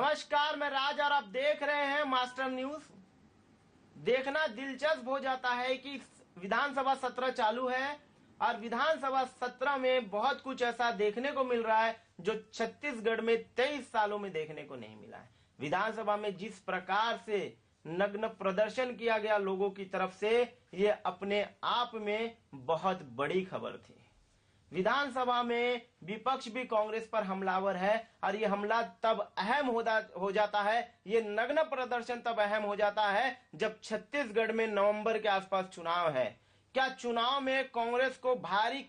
नमस्कार, मैं राज और आप देख रहे हैं मास्टर न्यूज। देखना दिलचस्प हो जाता है कि विधानसभा सत्र चालू है और विधानसभा सत्र में बहुत कुछ ऐसा देखने को मिल रहा है जो छत्तीसगढ़ में 23 सालों में देखने को नहीं मिला है। विधानसभा में जिस प्रकार से नग्न प्रदर्शन किया गया लोगों की तरफ से, ये अपने आप में बहुत बड़ी खबर थी। विधानसभा में विपक्ष भी कांग्रेस पर हमलावर है और ये हमला तब अहम हो जाता है, ये नग्न प्रदर्शन तब अहम हो जाता है जब छत्तीसगढ़ में नवंबर के आसपास चुनाव है। क्या चुनाव में कांग्रेस को भारी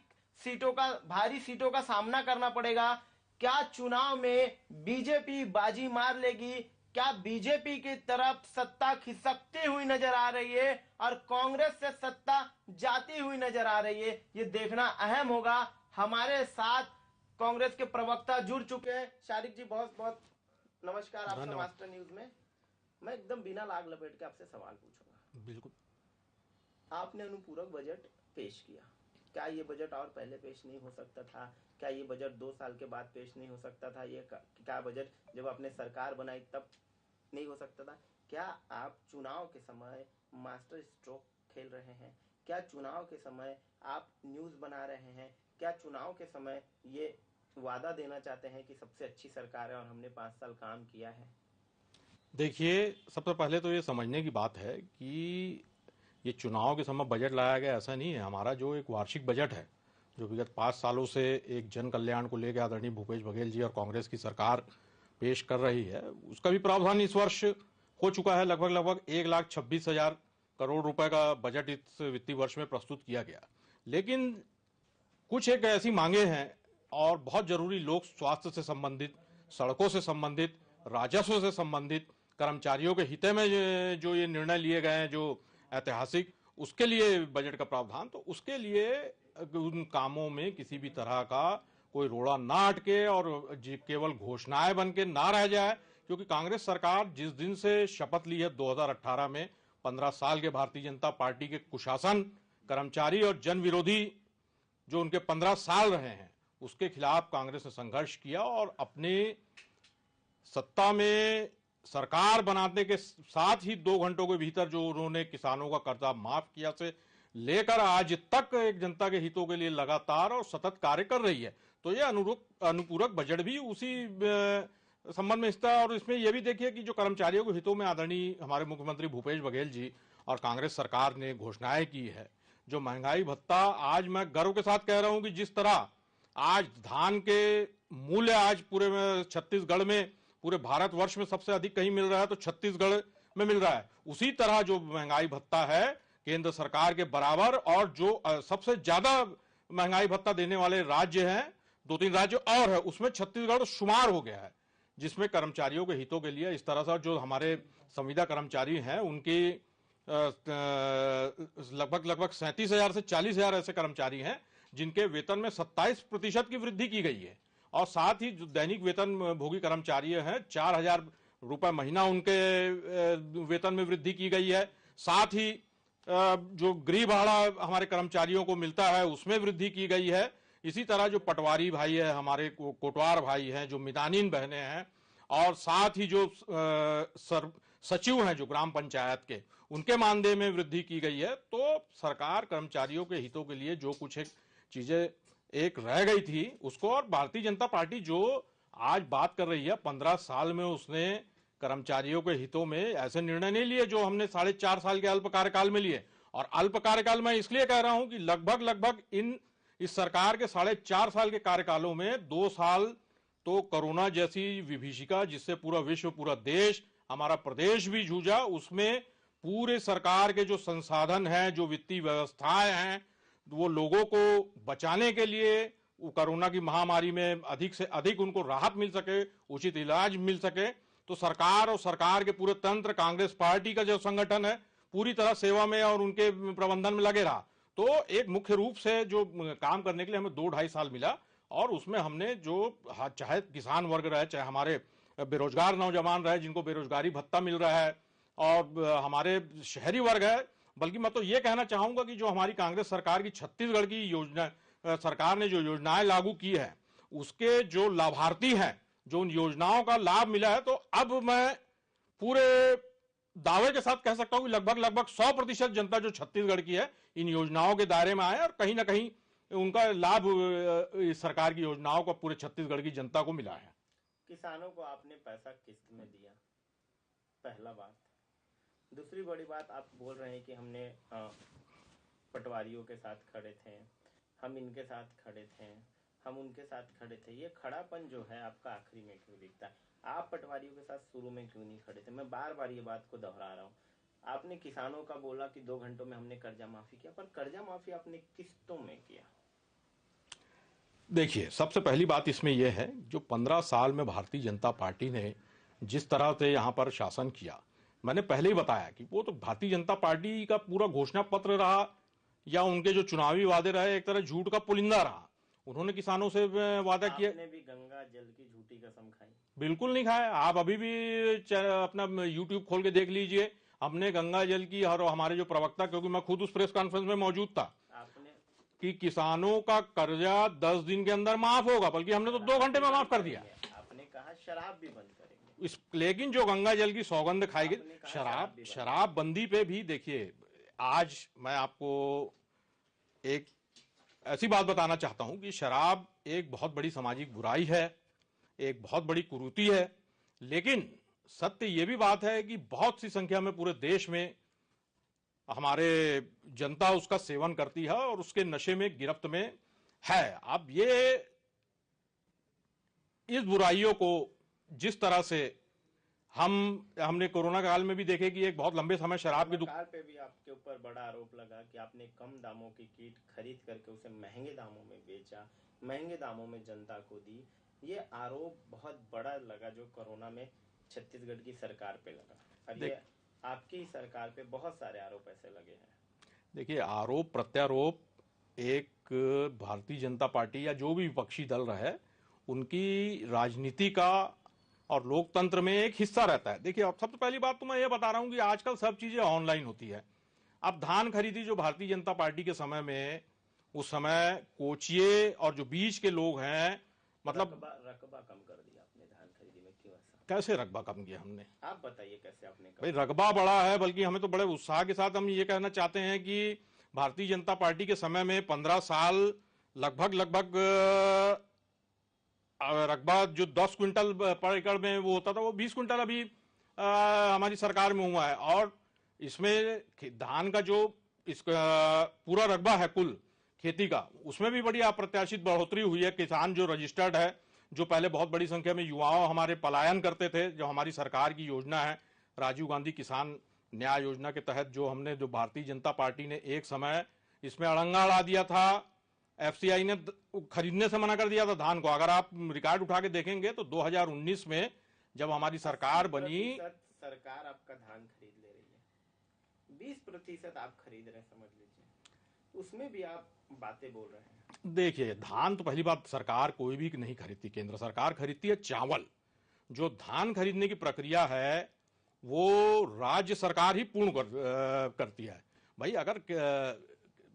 सीटों का सामना करना पड़ेगा? क्या चुनाव में बीजेपी बाजी मार लेगी? क्या बीजेपी की तरफ सत्ता खिसकती हुई नजर आ रही है और कांग्रेस से सत्ता जाती हुई नजर आ रही है? ये देखना अहम होगा। हमारे साथ कांग्रेस के प्रवक्ता जुड़ चुके हैं। शारिक जी, बहुत बहुत नमस्कार आपसे मास्टर न्यूज में। मैं एकदम बिना लाग लपेट के आपसे सवाल पूछूंगा। बिल्कुल। आपने अनुपूरक बजट पेश किया, क्या ये बजट और पहले पेश नहीं हो सकता था? क्या ये बजट 2 साल के बाद पेश नहीं हो सकता था? ये क्या बजट जब आपने सरकार बनाई तब नहीं हो सकता था? क्या आप चुनाव के समय मास्टर स्ट्रोक खेल रहे हैं? क्या चुनाव के समय आप न्यूज बना रहे हैं? क्या चुनाव के समय ये वादा देना चाहते हैं कि सबसे अच्छी सरकार है और हमने 5 साल काम किया है? देखिए, सबसे पहले तो ये समझने की बात है कि ये चुनाव के समय बजट लाया गया ऐसा नहीं है। हमारा जो एक वार्षिक बजट है जो विगत 5 सालों से एक जन कल्याण को लेकर आदरणीय भूपेश बघेल जी और कांग्रेस की सरकार पेश कर रही है, उसका भी प्रावधान इस वर्ष हो चुका है। लगभग 1,26,000 करोड़ रुपए का बजट इस वित्तीय वर्ष में प्रस्तुत किया गया। लेकिन कुछ एक ऐसी मांगे हैं और बहुत जरूरी लोक स्वास्थ्य से संबंधित, सड़कों से संबंधित, राजस्व से संबंधित, कर्मचारियों के हित में जो ये निर्णय लिए गए हैं जो ऐतिहासिक, उसके लिए बजट का प्रावधान। तो उसके लिए उन कामों में किसी भी तरह का कोई रोड़ा ना अटके और केवल घोषणाएं बन के ना रह जाए, क्योंकि कांग्रेस सरकार जिस दिन से शपथ ली है 2018 में, 15 साल के भारतीय जनता पार्टी के कुशासन, कर्मचारी और जन विरोधी जो उनके 15 साल रहे हैं, उसके खिलाफ कांग्रेस ने संघर्ष किया और अपने सत्ता में सरकार बनाने के साथ ही 2 घंटों के भीतर जो उन्होंने किसानों का कर्जा माफ किया से लेकर आज तक एक जनता के हितों के लिए लगातार और सतत कार्य कर रही है। तो ये अनुपूरक बजट भी उसी संबंध में हिस्सा है। और इसमें यह भी देखिए कि जो कर्मचारियों के हितों में आदरणीय हमारे मुख्यमंत्री भूपेश बघेल जी और कांग्रेस सरकार ने घोषणाएं की है, जो महंगाई भत्ता, आज मैं गर्व के साथ कह रहा हूं कि जिस तरह आज धान के मूल्य आज पूरे छत्तीसगढ़ में, पूरे भारतवर्ष में सबसे अधिक कहीं मिल रहा है तो छत्तीसगढ़ में मिल रहा है, उसी तरह जो महंगाई भत्ता है केंद्र सरकार के बराबर, और जो सबसे ज्यादा महंगाई भत्ता देने वाले राज्य हैं, 2-3 राज्य और है, उसमें छत्तीसगढ़ शुमार हो गया है, जिसमें कर्मचारियों के हितों के लिए इस तरह से जो हमारे संविदा कर्मचारी हैं उनकी लगभग 37,000 से 40,000 ऐसे कर्मचारी हैं जिनके वेतन में 27% की वृद्धि की गई है। और साथ ही जो दैनिक वेतन भोगी कर्मचारी हैं, 4,000 रुपए महीना उनके वेतन में वृद्धि की गई है। साथ ही जो गृह भाड़ा हमारे कर्मचारियों को मिलता है उसमें वृद्धि की गई है। इसी तरह जो पटवारी भाई है, हमारे कोटवार भाई हैं, जो मितानिन बहनें हैं, और साथ ही जो सचिव हैं जो ग्राम पंचायत के, उनके मानदेय में वृद्धि की गई है। तो सरकार कर्मचारियों के हितों के लिए जो कुछ एक चीजें एक रह गई थी उसको, और भारतीय जनता पार्टी जो आज बात कर रही है, 15 साल में उसने कर्मचारियों के हितों में ऐसे निर्णय नहीं लिए जो हमने 4.5 साल के अल्प कार्यकाल में लिए। और अल्प कार्यकाल में इसलिए कह रहा हूं कि लगभग इस सरकार के 4.5 साल के कार्यकालों में 2 साल तो कोरोना जैसी विभीषिका जिससे पूरा विश्व, पूरा देश, हमारा प्रदेश भी जूझा, उसमें पूरे सरकार के जो संसाधन हैं, जो वित्तीय व्यवस्थाएं हैं, वो लोगों को बचाने के लिए, कोरोना की महामारी में अधिक से अधिक उनको राहत मिल सके, उचित इलाज मिल सके, तो सरकार और सरकार के पूरे तंत्र, कांग्रेस पार्टी का जो संगठन है, पूरी तरह सेवा में और उनके प्रबंधन में लगे रहा। तो एक मुख्य रूप से जो काम करने के लिए हमें 2-2.5 साल मिला, और उसमें हमने जो, चाहे किसान वर्ग रहे, चाहे हमारे बेरोजगार नौजवान रहे जिनको बेरोजगारी भत्ता मिल रहा है, और हमारे शहरी वर्ग है, बल्कि मैं तो ये कहना चाहूंगा कि जो हमारी कांग्रेस सरकार की छत्तीसगढ़ की योजना, सरकार ने जो योजनाएं लागू की है, उसके जो लाभार्थी हैं जो उन योजनाओं का लाभ मिला है, तो अब मैं पूरे दावे के साथ कह सकता हूं कि लगभग लगभग 100% जनता जो छत्तीसगढ़ की है इन योजनाओं के दायरे में आए और कहीं ना कहीं उनका लाभ इस सरकार की योजनाओं को पूरे छत्तीसगढ़ की जनता को मिला है। किसानों को आपने पैसा किस्त में दिया, पहला बात। दूसरी बड़ी बात, आप बोल रहे हैं कि हमने पटवारियों के साथ खड़े थे, हम इनके साथ खड़े थे, हम उनके साथ खड़े थे। ये खड़ापन जो है आपका आखिरी में क्यों दिखता है? आप पटवारियों के साथ शुरू में क्यों नहीं खड़े थे? मैं बार बार ये बात को दोहरा रहा हूँ। आपने किसानों का बोला कि 2 घंटों में हमने कर्जा माफी किया, पर कर्जा माफी आपने किस्तों में किया। देखिए, सबसे पहली बात इसमें यह है, जो 15 साल में भारतीय जनता पार्टी ने जिस तरह से यहाँ पर शासन किया, मैंने पहले ही बताया कि वो तो भारतीय जनता पार्टी का पूरा घोषणा पत्र रहा या उनके जो चुनावी वादे रहे, एक तरह झूठ का पुलिंदा रहा। उन्होंने किसानों से वादा किया। आपने भी गंगा जल की झूठी कसम खाई? बिल्कुल नहीं खाया। आप अभी भी अपना यूट्यूब खोल के देख लीजिए, हमने गंगा जल की, और हमारे जो प्रवक्ता, क्योंकि मैं खुद उस प्रेस कॉन्फ्रेंस में मौजूद था, आपने कि किसानों का कर्जा 10 दिन के अंदर माफ होगा, बल्कि हमने तो 2 घंटे में माफ कर दिया। आपने कहा शराब भी बंद करेंगे। लेकिन जो गंगा जल की सौगंध खाई गई, शराब बंदी पे भी देखिए, आज मैं आपको एक ऐसी बात बताना चाहता हूं कि शराब एक बहुत बड़ी सामाजिक बुराई है, एक बहुत बड़ी कुरीति है, लेकिन सत्य यह भी बात है कि बहुत सी संख्या में पूरे देश में हमारे जनता उसका सेवन करती है और उसके नशे में गिरफ्त में है। अब ये इस बुराइयों को जिस तरह से हमने कोरोना काल में भी देखे कि एक बहुत लंबे समय शराब की दुकान पे भी आपके ऊपर बड़ा आरोप लगा कि आपने कम दामों की किट खरीद करके उसे महंगे दामों में बेचा, महंगे दामों में जनता को दी। ये आरोप बहुत बड़ा लगा जो कोरोना में छत्तीसगढ़ की सरकार पे लगा, और ये आपकी सरकार पे बहुत सारे आरोप ऐसे लगे हैं। देखिए, आरोप प्रत्यारोप एक भारतीय जनता पार्टी या जो भी विपक्षी दल रहे उनकी राजनीति का और लोकतंत्र में एक हिस्सा रहता है। देखिए, अब सबसे पहली बात तो मैं ये बता रहा हूं कि आजकल सब चीजें ऑनलाइन होती है। अब धान खरीदी जो भारतीय जनता पार्टी के समय में, उस समय कोचिए और जो बीच के लोग हैं, मतलब रकबा कम कर दिया आपने धान खरीदी में, क्यों ऐसा? कैसे रकबा कम किया हमने? आप बताइए कैसे आपने कम? भाई, रकबा बड़ा है, बल्कि हमें तो बड़े उत्साह के साथ हम ये कहना चाहते हैं कि भारतीय जनता पार्टी के समय में 15 साल लगभग रकबा जो 10 क्विंटल पर एकड़ में वो होता था, वो 20 क्विंटल अभी हमारी सरकार में हुआ है। और इसमें धान का जो इसका पूरा रकबा है कुल खेती का, उसमें भी बड़ी अप्रत्याशित बढ़ोतरी हुई है। किसान जो रजिस्टर्ड है, जो पहले बहुत बड़ी संख्या में युवाओं हमारे पलायन करते थे, जो हमारी सरकार की योजना है राजीव गांधी किसान न्याय योजना के तहत, जो हमने, जो भारतीय जनता पार्टी ने एक समय इसमें अड़ंगा अड़ा दिया था, एफसीआई ने खरीदने से मना कर दिया था धान को। अगर आप रिकॉर्ड उठा के देखेंगे तो 2019 में जब हमारी सरकार बनी, सरकार आपका धान खरीद ले रही है, 20% आप खरीद रहे हैं, समझ लीजिए, उसमें भी आप बातें बोल रहे हैं। देखिए, धान तो पहली बात सरकार कोई भी नहीं खरीदती, केंद्र सरकार खरीदती है चावल। जो धान खरीदने की प्रक्रिया है वो राज्य सरकार ही पूर्ण करती है। भाई, अगर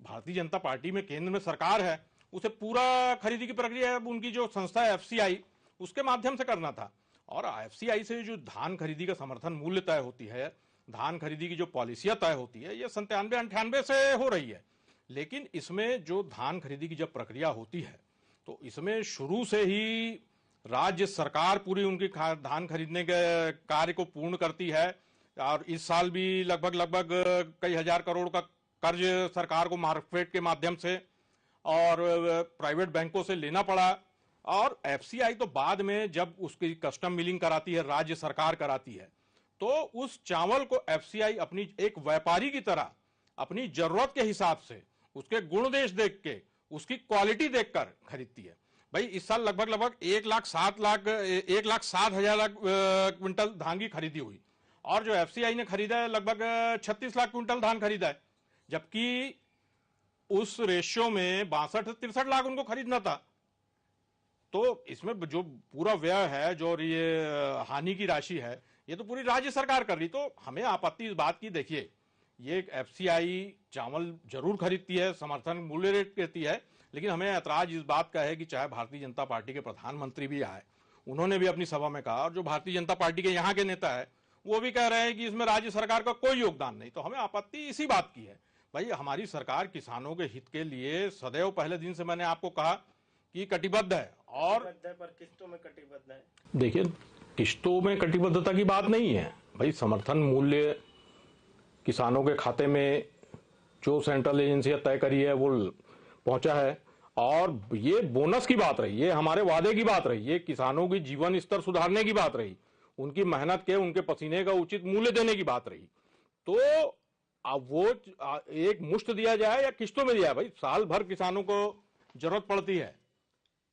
भारतीय जनता पार्टी में केंद्र में सरकार है, उसे पूरा खरीदी की प्रक्रिया उनकी जो संस्था है एफसीआई, उसके माध्यम से करना था। और एफसीआई से जो धान खरीदी का समर्थन मूल्य तय होती है, धान खरीदी की जो पॉलिसियां तय होती है, ये 97-98 से हो रही है। लेकिन इसमें जो धान खरीदी की जब प्रक्रिया होती है, तो इसमें शुरू से ही राज्य सरकार पूरी उनकी धान खरीदने के कार्य को पूर्ण करती है। और इस साल भी लगभग कई हजार करोड़ का कर्ज सरकार को मार्केट के माध्यम से और प्राइवेट बैंकों से लेना पड़ा। और एफसीआई तो बाद में जब उसकी कस्टम मिलिंग कराती है, राज्य सरकार कराती है, तो उस चावल को एफसीआई अपनी एक व्यापारी की तरह अपनी जरूरत के हिसाब से, उसके गुण देश देख के, उसकी क्वालिटी देखकर खरीदती है। भाई, इस साल लगभग 1,07,000 क्विंटल धान की खरीदी हुई, और जो एफसीआई ने खरीदा है लगभग 36 लाख क्विंटल धान खरीदा है, जबकि उस रेशियो में 62 से 63 लाख उनको खरीदना था। तो इसमें जो पूरा व्यय है, जो ये हानि की राशि है, ये तो पूरी राज्य सरकार कर रही। तो हमें आपत्ति इस बात की, देखिए, ये एफसीआई चावल जरूर खरीदती है, समर्थन मूल्य रेट देती है, लेकिन हमें ऐतराज इस बात का है कि चाहे भारतीय जनता पार्टी के प्रधानमंत्री भी आए, उन्होंने भी अपनी सभा में कहा, और जो भारतीय जनता पार्टी के यहाँ के नेता है वो भी कह रहे हैं कि इसमें राज्य सरकार का कोई योगदान नहीं। तो हमें आपत्ति इसी बात की है। भाई हमारी सरकार किसानों के हित के लिए सदैव पहले दिन से मैंने आपको कहा कि कटिबद्ध है। और पर किस्तों में कटिबद्ध है। देखिए, किस्तों में कटिबद्धता की बात नहीं है भाई। समर्थन मूल्य किसानों के खाते में जो सेंट्रल एजेंसी तय करी है वो पहुंचा है, और ये बोनस की बात रही, ये हमारे वादे की बात रही, ये किसानों की जीवन स्तर सुधारने की बात रही, उनकी मेहनत के, उनके पसीने का उचित मूल्य देने की बात रही। तो अब वो एक मुश्त दिया जाए या किस्तों में दिया, भाई साल भर किसानों को जरूरत पड़ती है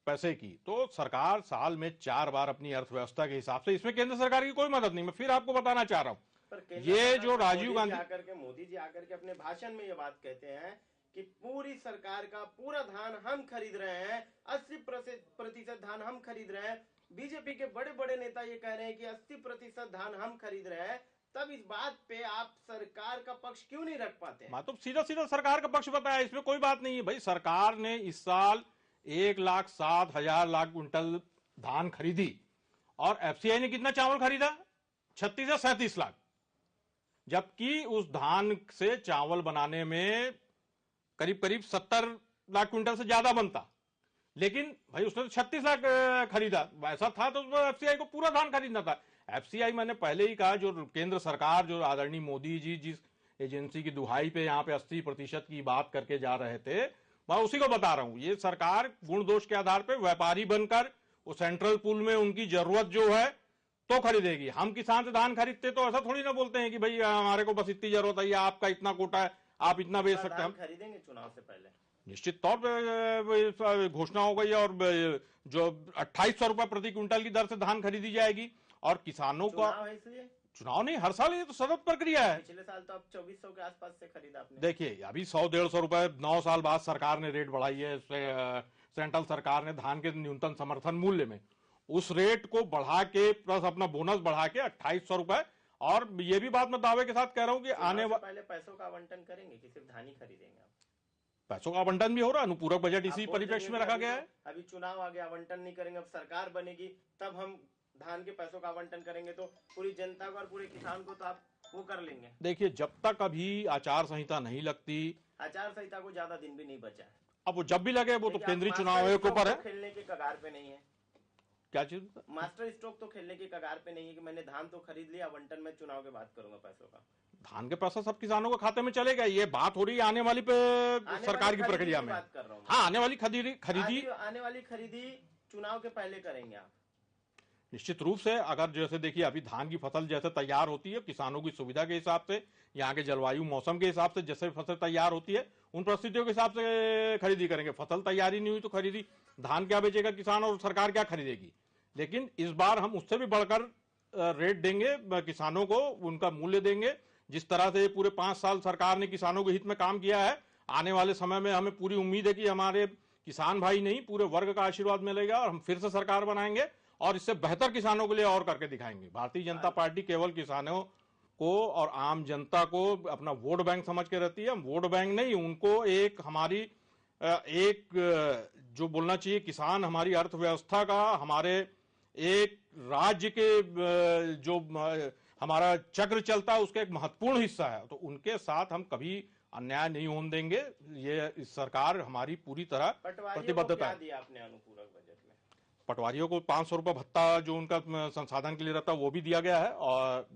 पैसे की, तो सरकार साल में 4 बार अपनी अर्थव्यवस्था के हिसाब से, इसमें केंद्र सरकार की कोई मदद नहीं। मैं फिर आपको बताना चाह रहा हूं, ये जो राजीव गांधी मोदी जी आकर के अपने भाषण में ये बात कहते हैं कि पूरी सरकार का पूरा धान हम खरीद रहे हैं, 80% धान हम खरीद रहे हैं। बीजेपी के बड़े बड़े नेता ये कह रहे हैं कि 80% धान हम खरीद रहे हैं, तब इस बात पे आप सरकार का पक्ष क्यों नहीं रख पाते? मैं तो सीधा सीधा सरकार का पक्ष बताया, इसमें कोई बात नहीं है। भाई सरकार ने इस साल 1,07,000 लाख क्विंटल धान खरीदी, और एफसीआई ने कितना चावल खरीदा? 36 से 37 लाख, जबकि उस धान से चावल बनाने में करीब करीब 70 लाख क्विंटल से ज्यादा बनता, लेकिन भाई उसने तो 36 लाख खरीदा। वैसा था तो एफसीआई को पूरा धान खरीदना था। एफसीआई मैंने पहले ही कहा, जो केंद्र सरकार, जो आदरणीय मोदी जी जिस एजेंसी की दुहाई पे यहाँ पे 80% की बात करके जा रहे थे, मैं उसी को बता रहा हूं। ये सरकार गुण दोष के आधार पे व्यापारी बनकर वो सेंट्रल पूल में उनकी जरूरत जो है तो खरीदेगी। हम किसान से धान खरीदते तो ऐसा थोड़ी ना बोलते हैं कि भाई हमारे को बस इतनी जरूरत है, या आपका इतना कोटा है, आप इतना बेच सकते हैं। हम खरीदेंगे चुनाव से पहले, निश्चित तौर पर घोषणा हो गई, और जो 2800 रुपए प्रति क्विंटल की दर से धान खरीदी जाएगी। और किसानों का चुनाव नहीं, हर साल ये तो सतत प्रक्रिया है। पिछले साल तो आप 2400 के आसपास से खरीदा आपने। देखिए अभी 100-150 रुपए 9 साल बाद सरकार ने रेट बढ़ाई है, सेंट्रल सरकार ने धान के न्यूनतम समर्थन मूल्य में उस रेट को बढ़ा के प्लस अपना बोनस बढ़ा के 2800 रुपए। और ये भी बात मैं दावे के साथ कह रहा हूं कि आने पहले पैसों का आवंटन करेंगे कि सिर्फ धान ही खरीदेंगे? पैसों का आवंटन भी हो रहा है, अनुपूरक बजट इसी परिप्रेक्ष्य में रखा गया है। अभी चुनाव आ गया, आवंटन नहीं करेंगे, अब सरकार बनेगी तब हम धान के पैसों का आवंटन करेंगे, तो पूरी जनता को और पूरे किसान को तो आप वो कर लेंगे। देखिए जब तक अभी आचार संहिता नहीं लगती, आचार संहिता को ज्यादा दिन भी नहीं बचा है, अब वो जब भी लगे वो तो केंद्रीय चुनाव आयोग के ऊपर है। खेलने के कगार पे नहीं है। क्या चीज? मास्टर स्ट्रोक तो खेलने की कगार पे नहीं है कि मैंने धान तो खरीद लिया, आवंटन में चुनाव के बाद करूंगा पैसों का। धान के पैसा सब किसानों के खाते में चलेगा। ये बात हो रही है आने वाली सरकार की प्रक्रिया में। बात कर रहा हूँ। हाँ, आने वाली खरीदी चुनाव के पहले करेंगे आप? निश्चित रूप से। अगर जैसे देखिए अभी धान की फसल जैसे तैयार होती है, किसानों की सुविधा के हिसाब से, यहाँ के जलवायु मौसम के हिसाब से जैसे फसल तैयार होती है, उन परिस्थितियों के हिसाब से खरीदी करेंगे। फसल तैयारी नहीं हुई तो खरीदी, धान क्या बेचेगा किसान और सरकार क्या खरीदेगी? लेकिन इस बार हम उससे भी बढ़कर रेट देंगे किसानों को, उनका मूल्य देंगे। जिस तरह से पूरे 5 साल सरकार ने किसानों के हित में काम किया है, आने वाले समय में हमें पूरी उम्मीद है कि हमारे किसान भाई नहीं, पूरे वर्ग का आशीर्वाद मिलेगा और हम फिर से सरकार बनाएंगे और इससे बेहतर किसानों के लिए और करके दिखाएंगे। भारतीय जनता पार्टी केवल किसानों को और आम जनता को अपना वोट बैंक समझ के रहती है। हम वोट बैंक नहीं, उनको एक हमारी एक जो बोलना चाहिए, किसान हमारी अर्थव्यवस्था का, हमारे एक राज्य के जो हमारा चक्र चलता है उसका एक महत्वपूर्ण हिस्सा है। तो उनके साथ हम कभी अन्याय नहीं होने देंगे। ये इस सरकार हमारी पूरी तरह प्रतिबद्धता है। दिया आपने अनुपूरक बजट में पटवारियों को 500 रुपए भत्ता जो उनका संसाधन के लिए रहता है वो भी दिया गया है। और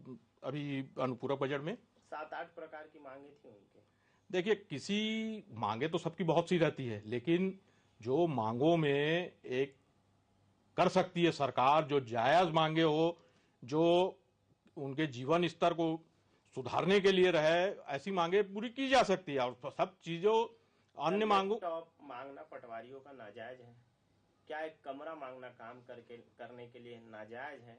अभी अनुपूरक बजट में 7-8 प्रकार की मांगे थी उनकी। देखिए किसी मांगे तो सबकी बहुत सी रहती है, लेकिन जो मांगों में एक कर सकती है सरकार, जो जायज मांगे हो, जो उनके जीवन स्तर को सुधारने के लिए रहे, ऐसी मांगे पूरी की जा सकती है। और सब चीजों अन्य मांगों मांगना पटवारियों का नाजायज है क्या? एक कमरा मांगना काम करने के लिए नाजायज है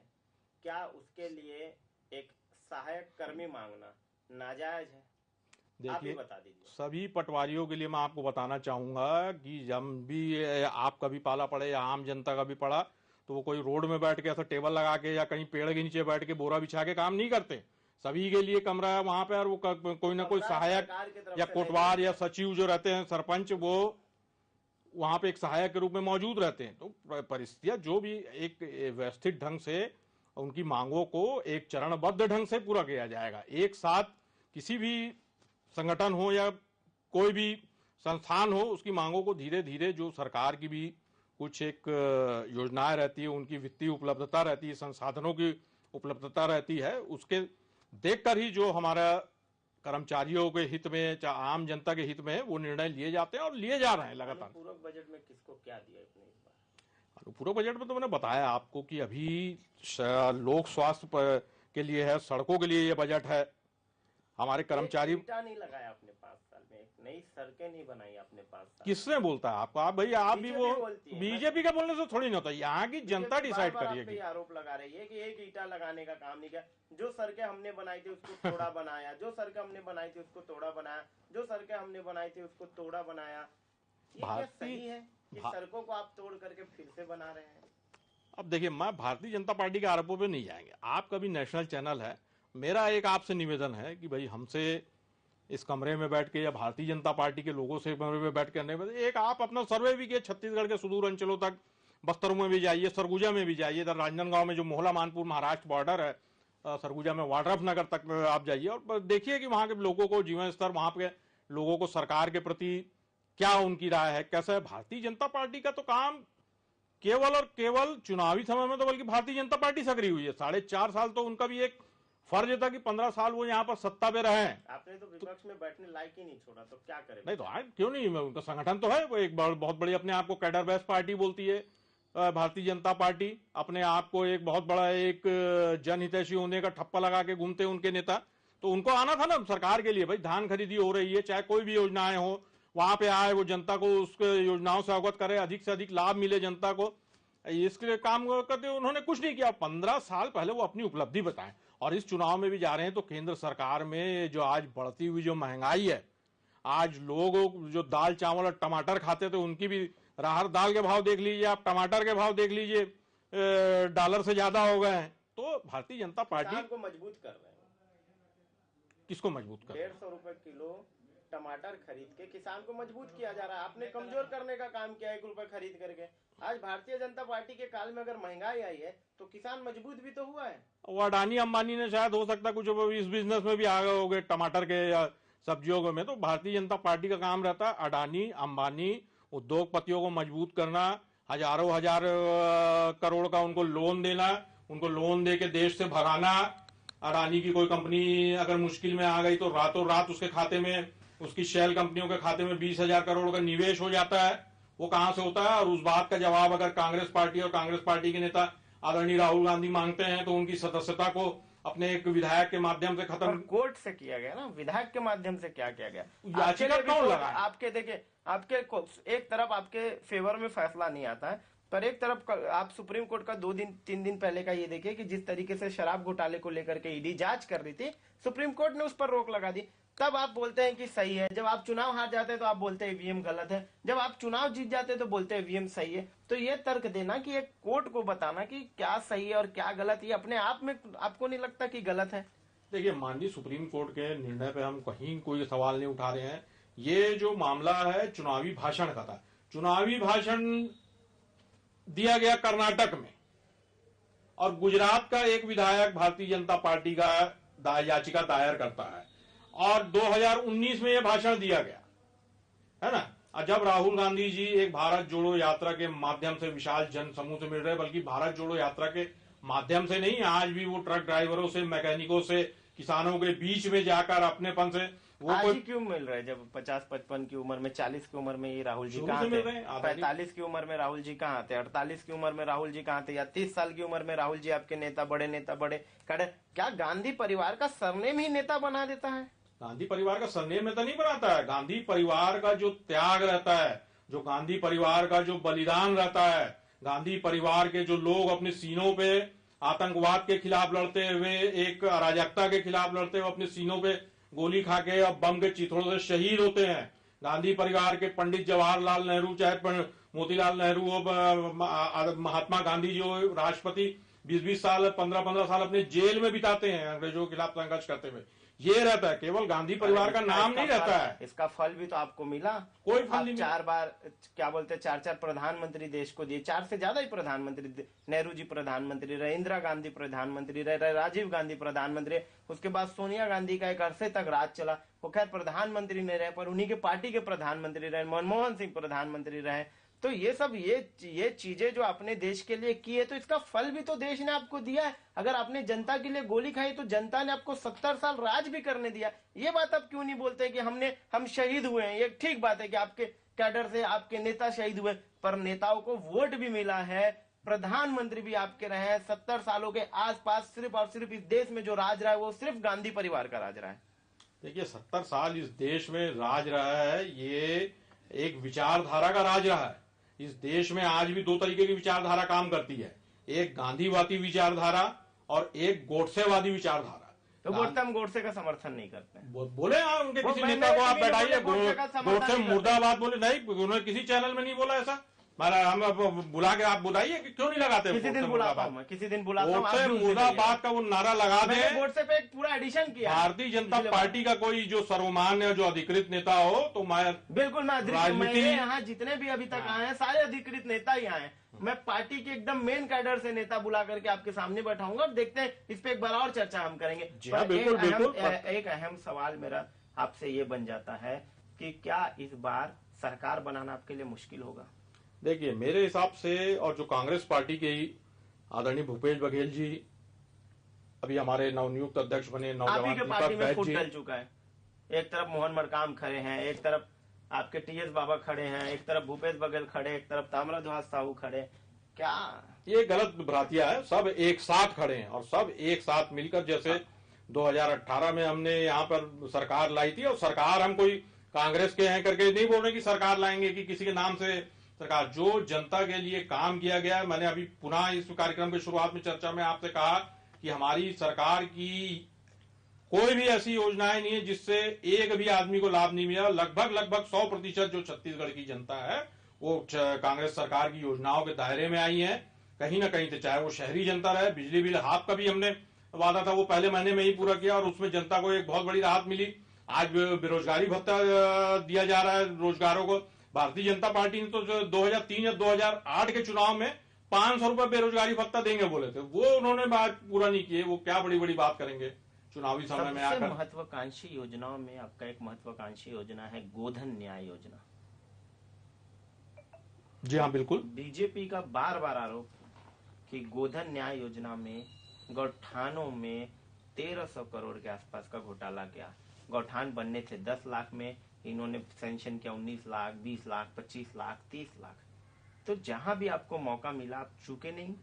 क्या? उसके लिए एक सहायक कर्मी मांगना नाजायज है? देखिए बता दीजिए। सभी पटवारियों के लिए मैं आपको बताना चाहूंगा कि जब भी आपका भी पाला पड़े या आम जनता का भी पड़ा, तो वो कोई रोड में बैठ के ऐसा टेबल लगा के या कहीं पेड़ के नीचे बैठ के बोरा बिछा के काम नहीं करते। सभी के लिए कमरा है वहां पे, और वो कोई ना कोई सहायक या कोटवार या सचिव जो रहते हैं, सरपंच, वो वहां पे एक सहायक के रूप में मौजूद रहते हैं। तो परिस्थितियां जो भी एक व्यवस्थित ढंग से उनकी मांगों को एक चरणबद्ध ढंग से पूरा किया जाएगा। एक साथ किसी भी संगठन हो या कोई भी संस्थान हो, उसकी मांगों को धीरे धीरे, जो सरकार की भी कुछ एक योजनाएं रहती है, उनकी वित्तीय उपलब्धता रहती है, संसाधनों की उपलब्धता रहती है, उसके देखकर ही जो हमारा कर्मचारियों के हित में, चाहे आम जनता के हित में है, वो निर्णय लिए जाते हैं और लिए जा रहे हैं लगातार। पूरक बजट में किसको क्या दिया इस बार? पूरक बजट में तो मैंने बताया आपको कि अभी लोक स्वास्थ्य के लिए है, सड़कों के लिए ये बजट है। हमारे कर्मचारी नहीं लगाया आपने 5 साल में, एक नई सड़कें नहीं बनाई आपने 5 साल। किसने बोलता है आपको? आप भैया आप भी वो बीजेपी का बोलने से थोड़ी ना होता, यहाँ की जनता डिसाइड करिएगी। आरोप लगा रही है कि एक ईंटा लगाने का काम नहीं किया। जो सड़कें हमने बनाई थी उसको तोड़ा बनाया, जो सड़कें हमने बनाई थी उसको तोड़ा बनाया, जो सड़कें हमने बनाई थी उसको तोड़ा बनाया। ये क्या सही है कि सड़कों को आप तोड़ करके फिर से बना रहे हैं? अब देखिए, मैं भारतीय जनता पार्टी के आरोपों पे नहीं जाएंगे। आपका भी नेशनल चैनल है, मेरा एक आपसे निवेदन है कि भाई हमसे इस कमरे में बैठ के या भारतीय जनता पार्टी के लोगों से कमरे में बैठ के एक आप अपना सर्वे भी किए, छत्तीसगढ़ के सुदूर अंचलों तक, बस्तर में भी जाइए, सरगुजा में भी जाइए, इधर राजनांदगांव में जो मोहला मानपुर महाराष्ट्र बॉर्डर है, सरगुजा में वाड्रफ नगर तक आप जाइए और देखिए कि वहां के लोगों को जीवन स्तर, वहां पे लोगों को सरकार के प्रति क्या उनकी राय है, कैसा है। भारतीय जनता पार्टी का तो काम केवल और केवल चुनावी समय में तो बल्कि भारतीय जनता पार्टी सक्रिय हुई है। 4.5 साल तो उनका भी एक फर्ज था कि 15 साल वो यहाँ पर सत्ता पे रहे। आपने तो विपक्ष में बैठने लायक ही नहीं छोड़ा, तो क्या करें? नहीं तो क्यों नहीं, उनका संगठन तो है, वो एक बहुत बड़ी अपने आप को कैडर बेस्ड पार्टी बोलती है भारतीय जनता पार्टी। अपने आप को एक बहुत बड़ा एक जनहितैषी होने का ठप्पा लगा के घूमते उनके नेता। तो उनको आना था ना सरकार के लिए, भाई धान खरीदी हो रही है, चाहे कोई भी योजनाएं हो, वहां पे आए, वो जनता को उस योजनाओं से अवगत करे, अधिक से अधिक लाभ मिले जनता को, इसके लिए काम करते। उन्होंने कुछ नहीं किया। 15 साल पहले वो अपनी उपलब्धि बताएं। और इस चुनाव में भी जा रहे हैं तो केंद्र सरकार में जो आज बढ़ती हुई जो महंगाई है, आज लोग जो दाल चावल और टमाटर खाते थे उनकी भी, राहर दाल के भाव देख लीजिए आप, टमाटर के भाव देख लीजिए, डॉलर से ज्यादा हो गए हैं। तो भारतीय जनता पार्टी को मजबूत कर रहे हैं। किसको मजबूत कर? 150 रुपए किलो टमाटर खरीद के किसान को मजबूत किया जा रहा है। आपने कमजोर करने का काम किया 1 रुपए खरीद करके। आज भारतीय जनता पार्टी के काल में अगर महंगाई आई है तो किसान मजबूत भी तो हुआ है। वो अडानी अंबानी ने शायद हो सकता कुछ इस बिजनेस में भी आ गए होंगे, टमाटर के या सब्जियों में। तो भारतीय जनता पार्टी का काम रहता है अडानी अंबानी उद्योगपतियों को मजबूत करना, हजारों हजार करोड़ का उनको लोन देना, उनको लोन दे के देश से भगाना। अडानी की कोई कंपनी अगर मुश्किल में आ गई तो रातों रात उसके खाते में, उसकी शेल कंपनियों के खाते में 20,000 करोड़ का निवेश हो जाता है। वो कहां से होता है? और उस बात का जवाब अगर कांग्रेस पार्टी और कांग्रेस पार्टी के नेता आदरणीय राहुल गांधी मांगते हैं तो उनकी सदस्यता को अपने एक विधायक के माध्यम से खत्म, कोर्ट से किया गया ना, विधायक के माध्यम से क्या किया गया? याचिका कौन लगा? आपके देखिए, आपके एक तरफ आपके फेवर में फैसला नहीं आता है, पर एक तरफ आप सुप्रीम कोर्ट का 2-3 दिन पहले का ये देखिए कि जिस तरीके से शराब घोटाले को लेकर के ईडी जांच कर रही थी, सुप्रीम कोर्ट ने उस पर रोक लगा दी। तब आप बोलते हैं कि सही है। जब आप चुनाव हार जाते हैं तो आप बोलते हैं ईवीएम गलत है। जब आप चुनाव जीत जाते हैं तो बोलते हैं ईवीएम सही है। तो ये तर्क देना कि एक कोर्ट को बताना कि क्या सही है और क्या गलत, ये अपने आप में आपको नहीं लगता कि गलत है? देखिए, माननीय सुप्रीम कोर्ट के निर्णय पे हम कहीं कोई सवाल नहीं उठा रहे हैं। ये जो मामला है चुनावी भाषण का था। चुनावी भाषण दिया गया कर्नाटक में और गुजरात का एक विधायक भारतीय जनता पार्टी का याचिका दायर करता है और 2019 में यह भाषण दिया गया है ना। और जब राहुल गांधी जी एक भारत जोड़ो यात्रा के माध्यम से विशाल जन समूह से मिल रहे, बल्कि भारत जोड़ो यात्रा के माध्यम से नहीं, आज भी वो ट्रक ड्राइवरों से, मैकेनिकों से, किसानों के बीच में जाकर अपनेपन से वो आज ही क्यों मिल रहे? जब 50-55 की उम्र में, 40 की उम्र में ये राहुल जी कहाँ थे? 45 की उम्र में राहुल जी कहाँ थे? 48 की उम्र में राहुल जी कहाँ थे? या 30 साल की उम्र में राहुल जी आपके नेता बड़े क्या गांधी परिवार का सरनेम ही नेता बना देता है? गांधी परिवार का सरनेम नेता नहीं बनाता है। गांधी परिवार का जो त्याग रहता है, जो गांधी परिवार का जो बलिदान रहता है, गांधी परिवार के जो लोग अपने सीनों पे आतंकवाद के खिलाफ लड़ते हुए, एक अराजकता के खिलाफ लड़ते हुए अपने सीनों पे गोली खा के और बम के चिथड़ों से शहीद होते हैं। गांधी परिवार के पंडित जवाहरलाल नेहरू, चाहे मोतीलाल नेहरू हो, महात्मा गांधी जो राष्ट्रपति 20-20 साल, 15-15 साल अपने जेल में बिताते हैं अंग्रेजों के खिलाफ संघर्ष करते हुए। ये रहता है, केवल गांधी परिवार का नाम नहीं रहता है। इसका फल भी तो आपको मिला। कोई फल नहीं। 4 बार क्या बोलते 4 प्रधानमंत्री देश को दिए, 4 से ज्यादा ही प्रधानमंत्री। नेहरू जी प्रधानमंत्री रहे, इंदिरा गांधी प्रधानमंत्री रहे, राजीव गांधी प्रधानमंत्री, उसके बाद सोनिया गांधी का एक अरसे तक राज चला। वो खैर प्रधानमंत्री नहीं रहे, पर उन्हीं के पार्टी के प्रधानमंत्री रहे। मनमोहन सिंह प्रधानमंत्री रहे। तो ये सब ये चीजें जो अपने देश के लिए की है, तो इसका फल भी तो देश ने आपको दिया है। अगर आपने जनता के लिए गोली खाई तो जनता ने आपको 70 साल राज भी करने दिया। ये बात आप क्यों नहीं बोलते कि हम शहीद हुए हैं? ये ठीक बात है कि आपके कैडर से आपके नेता शहीद हुए, पर नेताओं को वोट भी मिला है, प्रधानमंत्री भी आपके रहे हैं। 70 सालों के आसपास सिर्फ और सिर्फ इस देश में जो राज रहा है वो सिर्फ गांधी परिवार का राज रहा है। देखिए 70 साल इस देश में राज रहा है, ये एक विचारधारा का राज रहा है। इस देश में आज भी 2 तरीके की विचारधारा काम करती है, एक गांधीवादी विचारधारा और एक गोडसेवादी विचारधारा। तो गोडसे का समर्थन नहीं करते हैं। बोले उनके किसी नेता को आप बैठाइए, गोडसे मुर्दाबाद बोले नहीं, उन्होंने किसी चैनल में नहीं बोला ऐसा। हम बुला के आप बुलाइए कि क्यों नहीं लगाते? किसी दिन बुलाता हूं, किसी दिन बुलाता हूं। मुर्दाबाद का वो नारा लगा दे। गोडसे पे एक पूरा एडिशन किया। भारतीय जनता पार्टी का कोई जो सर्वमान्य जो अधिकृत नेता हो तो मैं बिल्कुल मैं यहाँ जितने भी अभी तक आए हैं सारे अधिकृत नेता ही आए। मैं पार्टी के एकदम मेन कैडर से नेता बुला करके आपके सामने बैठाऊंगा और देखते हैं इस पे एक बार और चर्चा हम करेंगे। एक अहम सवाल मेरा आपसे ये बन जाता है कि क्या इस बार सरकार बनाना आपके लिए मुश्किल होगा? देखिए मेरे हिसाब से, और जो कांग्रेस पार्टी के आदरणीय भूपेश बघेल जी अभी हमारे नवनियुक्त अध्यक्ष बने, नौजवान के पार्टी में फूट डल चुका है। एक तरफ मोहन मरकाम खड़े हैं, एक तरफ आपके टीएस बाबा खड़े हैं, एक तरफ भूपेश बघेल खड़े, एक तरफ ताम्रध्वज साहू खड़े। क्या ये गलत भ्रांतियां है? सब एक साथ खड़े हैं और सब एक साथ मिलकर, जैसे 2018 में हमने यहाँ पर सरकार लाई थी, और सरकार हम कोई कांग्रेस के हैं करके नहीं बोल रहे कि सरकार लाएंगे कि किसी के नाम से सरकार। जो जनता के लिए काम किया गया है, मैंने अभी पुनः इस कार्यक्रम की शुरुआत में चर्चा में आपसे कहा कि हमारी सरकार की कोई भी ऐसी योजनाएं नहीं है जिससे एक भी आदमी को लाभ नहीं मिला। लगभग 100% जो छत्तीसगढ़ की जनता है वो कांग्रेस सरकार की योजनाओं के दायरे में आई है कहीं ना कहीं से, चाहे वो शहरी जनता रहे। बिजली बिल हाफ का भी हमने वादा था वो पहले महीने में ही पूरा किया और उसमें जनता को एक बहुत बड़ी राहत मिली। आज बेरोजगारी भत्ता दिया जा रहा है रोजगारों को। भारतीय जनता पार्टी ने तो 2003 या 2008 के चुनाव में 500 रुपए बेरोजगारी भत्ता देंगे बोले थे, वो उन्होंने बात पूरा नहीं किए। वो क्या बड़ी बड़ी बात करेंगे चुनावी समय में आकर। महत्वाकांक्षी योजनाओं में आपका एक महत्वाकांक्षी योजना है गोधन न्याय योजना। जी हाँ बिल्कुल। बीजेपी का बार बार आरोप कि गोधन न्याय योजना में गौठानों में 1300 करोड़ के आसपास का घोटाला किया। गौठान बनने थे 10 लाख में, इन्होंने सैंक्शन किया 19 लाख, 20 लाख, 25 लाख, 30 लाख। तो जहां भी आपको मौका मिला आप चूके नहीं।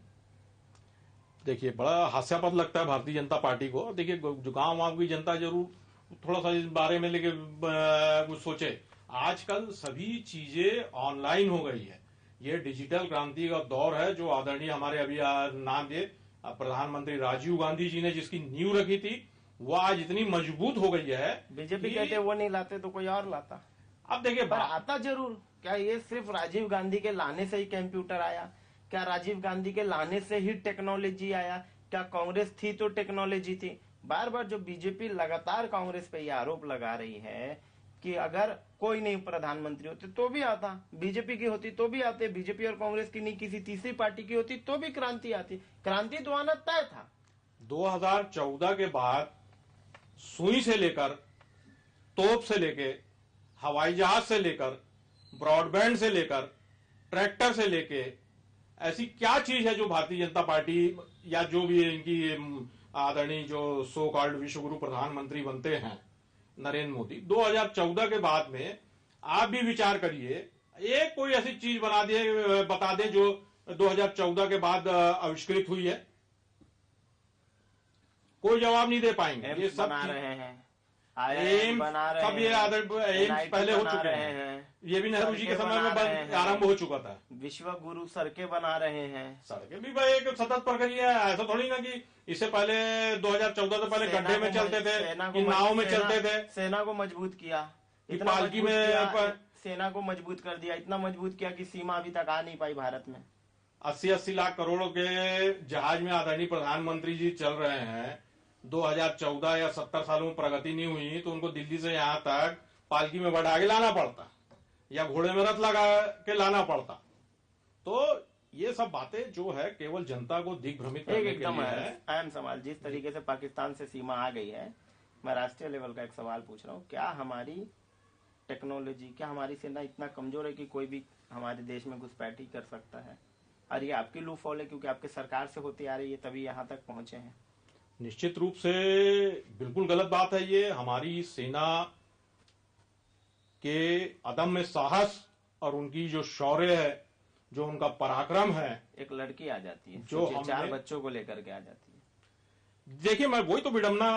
देखिए बड़ा हास्यास्पद लगता है भारतीय जनता पार्टी को। देखिए जो गांव की जनता जरूर थोड़ा सा इस बारे में लेके कुछ सोचे। आजकल सभी चीजें ऑनलाइन हो गई है, ये डिजिटल क्रांति का दौर है जो आदरणीय हमारे अभी नाम दिए प्रधानमंत्री राजीव गांधी जी ने जिसकी नींव रखी थी वो आज इतनी मजबूत हो गई है। बीजेपी कहते वो नहीं लाते तो कोई और लाता। अब देखिए पर आता जरूर। क्या ये सिर्फ राजीव गांधी के लाने से ही कंप्यूटर आया? क्या राजीव गांधी के लाने से ही टेक्नोलॉजी आया? क्या कांग्रेस थी तो टेक्नोलॉजी थी? बार बार जो बीजेपी लगातार कांग्रेस पे ये आरोप लगा रही है कि अगर कोई नहीं प्रधानमंत्री होते तो भी आता, बीजेपी की होती तो भी आते, बीजेपी और कांग्रेस की नहीं किसी तीसरी पार्टी की होती तो भी क्रांति आती। क्रांति तो आना तय था। 2014 के बाद सुई से लेकर, तोप से लेकर, हवाई जहाज से लेकर, ब्रॉडबैंड से लेकर, ट्रैक्टर से लेके, ऐसी क्या चीज है जो भारतीय जनता पार्टी या जो भी इनकी आदरणीय जो सो कॉल्ड विश्वगुरु प्रधानमंत्री बनते हैं नरेंद्र मोदी, 2014 के बाद में आप भी विचार करिए, एक कोई ऐसी चीज बता दे जो 2014 के बाद आविष्कृत हुई है। कोई जवाब नहीं दे पाएंगे। ये सब बना रहे हैं, एम्स बना रहे सब, ये एम्स पहले हो चुके हैं, ये भी नेहरू जी के समय में आरंभ हो चुका था। विश्व गुरु सड़कें बना रहे हैं। सड़कें भी भाई एक सतत प्रक्रिया है, ऐसा थोड़ी ना कि इससे पहले 2014 से पहले गड्ढे में चलते थे, नाव में चलते थे। सेना को मजबूत किया, इतना पालकी में सेना को मजबूत कर दिया, इतना मजबूत किया कि सीमा अभी तक आ नहीं पाई भारत में। 80-80 लाख करोड़ के जहाज में आदरणीय प्रधानमंत्री जी चल रहे हैं। 2014 या 70 सालों में प्रगति नहीं हुई तो उनको दिल्ली से यहां तक पालकी में बैठा के लाना पड़ता या घोड़े में रथ लगा के लाना पड़ता। तो ये सब बातें जो है केवल जनता को दिग्भ्रमित करने के एकदम लिए है। अहम सवाल, जिस तरीके से पाकिस्तान से सीमा आ गई है, मैं राष्ट्रीय लेवल का एक सवाल पूछ रहा हूँ, क्या हमारी टेक्नोलॉजी, क्या हमारी सेना इतना कमजोर है कि कोई भी हमारे देश में घुसपैठी कर सकता है? और ये आपकी लू फॉल है क्योंकि आपके सरकार से होती आ रही है, तभी यहाँ तक पहुंचे हैं। निश्चित रूप से बिल्कुल गलत बात है ये। हमारी सेना के अदम्य साहस और उनकी जो शौर्य है, जो उनका पराक्रम है। एक लड़की आ जाती है जो 4 बच्चों को लेकर के आ जाती है। देखिए, मैं वही तो विडंबना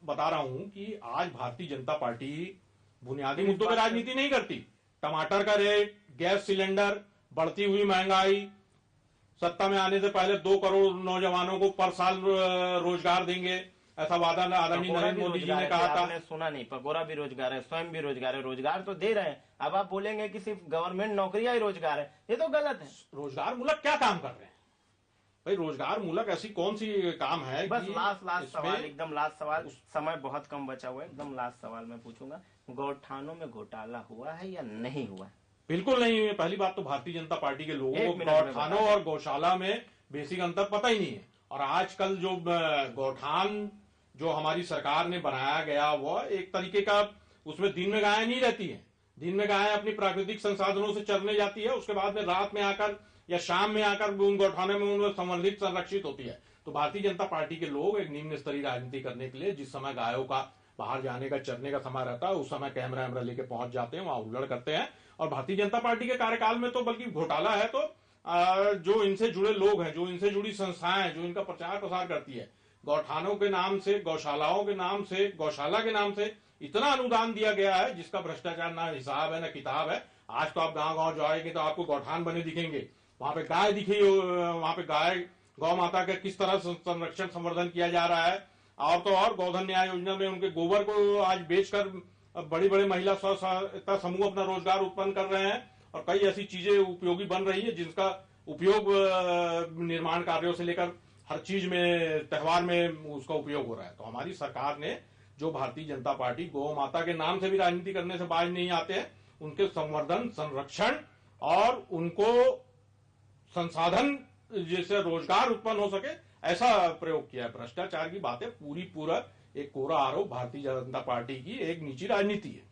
बता रहा हूं कि आज भारतीय जनता पार्टी बुनियादी मुद्दों पर राजनीति नहीं करती। टमाटर का रेट, गैस सिलेंडर, बढ़ती हुई महंगाई, सत्ता में आने से पहले 2 करोड़ नौजवानों को पर साल रोजगार देंगे, ऐसा वादा आदरणीय नरेंद्र मोदी जी ने कहा था। आपने सुना नहीं? पकोड़ा भी रोजगार है, स्वयं भी रोजगार है, रोजगार तो दे रहे हैं। अब आप बोलेंगे कि सिर्फ गवर्नमेंट नौकरियां ही रोजगार है, ये तो गलत है। रोजगार मूलक क्या काम कर रहे हैं भाई? रोजगार मूलक ऐसी कौन सी काम है? बस लास्ट सवाल, एकदम लास्ट सवाल, समय बहुत कम बचा हुआ है, एकदम लास्ट सवाल मैं पूछूंगा, गौठानों में घोटाला हुआ है या नहीं हुआ? बिल्कुल नहीं हुई। पहली बात तो भारतीय जनता पार्टी के लोगों को गौठानों और गौशाला में बेसिक अंतर पता ही नहीं है। और आजकल जो गौठान जो हमारी सरकार ने बनाया गया वो एक तरीके का, उसमें दिन में गायें नहीं रहती है। दिन में गायें अपनी प्राकृतिक संसाधनों से चरने जाती है, उसके बाद में रात में आकर या शाम में आकर उन गौठानों में उनमें संवर्धित संरक्षित होती है। तो भारतीय जनता पार्टी के लोग एक निम्न स्तरीय राजनीति करने के लिए जिस समय गायों का बाहर जाने का, चरने का समय रहता है, उस समय कैमरा वैमरा लेके पहुंच जाते हैं, वहां उल्लड़ करते हैं। और भारतीय जनता पार्टी के कार्यकाल में तो बल्कि घोटाला है तो जो इनसे जुड़े लोग हैं, जो इनसे जुड़ी संस्थाएं जो इनका प्रचार प्रसार करती है, गौठानों के नाम से, गौशालाओं के नाम से, गौशाला के नाम से इतना अनुदान दिया गया है जिसका भ्रष्टाचार ना हिसाब है ना किताब है। आज तो आप गांव गांव जाएंगे तो आपको गौठान बने दिखेंगे, वहां पे गाय दिखी, वहां पे गाय, गौ माता का किस तरह संरक्षण संवर्धन किया जा रहा है। और तो और गोधन न्याय योजना में उनके गोबर को आज बेचकर बड़ी बड़ी महिला स्व सहायता समूह अपना रोजगार उत्पन्न कर रहे हैं। और कई ऐसी चीजें उपयोगी बन रही है जिसका उपयोग निर्माण कार्यों से लेकर हर चीज में, त्योहार में उसका उपयोग हो रहा है। तो हमारी सरकार ने, जो भारतीय जनता पार्टी गौ माता के नाम से भी राजनीति करने से बाज नहीं आते हैं, उनके संवर्धन, संरक्षण और उनको संसाधन जिससे रोजगार उत्पन्न हो सके, ऐसा प्रयोग किया है। भ्रष्टाचार की बातें पूरा एक कोरा आरोप भारतीय जनता पार्टी की एक निजी राजनीति है।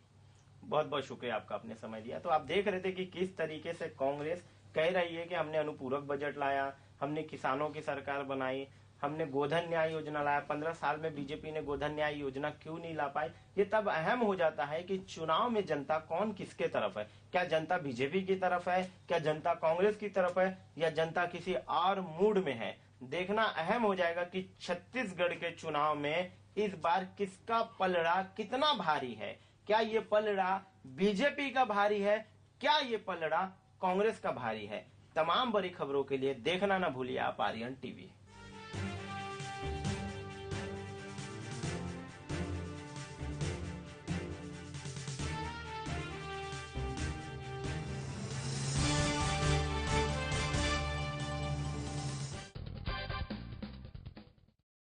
बहुत बहुत शुक्रिया आपका, आपने समय दिया। तो आप देख रहे थे कि किस तरीके से कांग्रेस कह रही है कि हमने अनुपूरक बजट लाया, हमने किसानों की सरकार बनाई, हमने गोधन न्याय योजना लाया। 15 साल में बीजेपी ने गोधन न्याय योजना क्यों नहीं ला पाई? ये तब अहम हो जाता है कि चुनाव में जनता कौन किसके तरफ है। क्या जनता बीजेपी की तरफ है, क्या जनता कांग्रेस की तरफ है, या जनता किसी और मूड में है? देखना अहम हो जाएगा कि छत्तीसगढ़ के चुनाव में इस बार किसका पलड़ा कितना भारी है। क्या ये पलड़ा बीजेपी का भारी है, क्या ये पलड़ा कांग्रेस का भारी है? तमाम बड़ी खबरों के लिए देखना ना भूलिए आप आर्यन टीवी।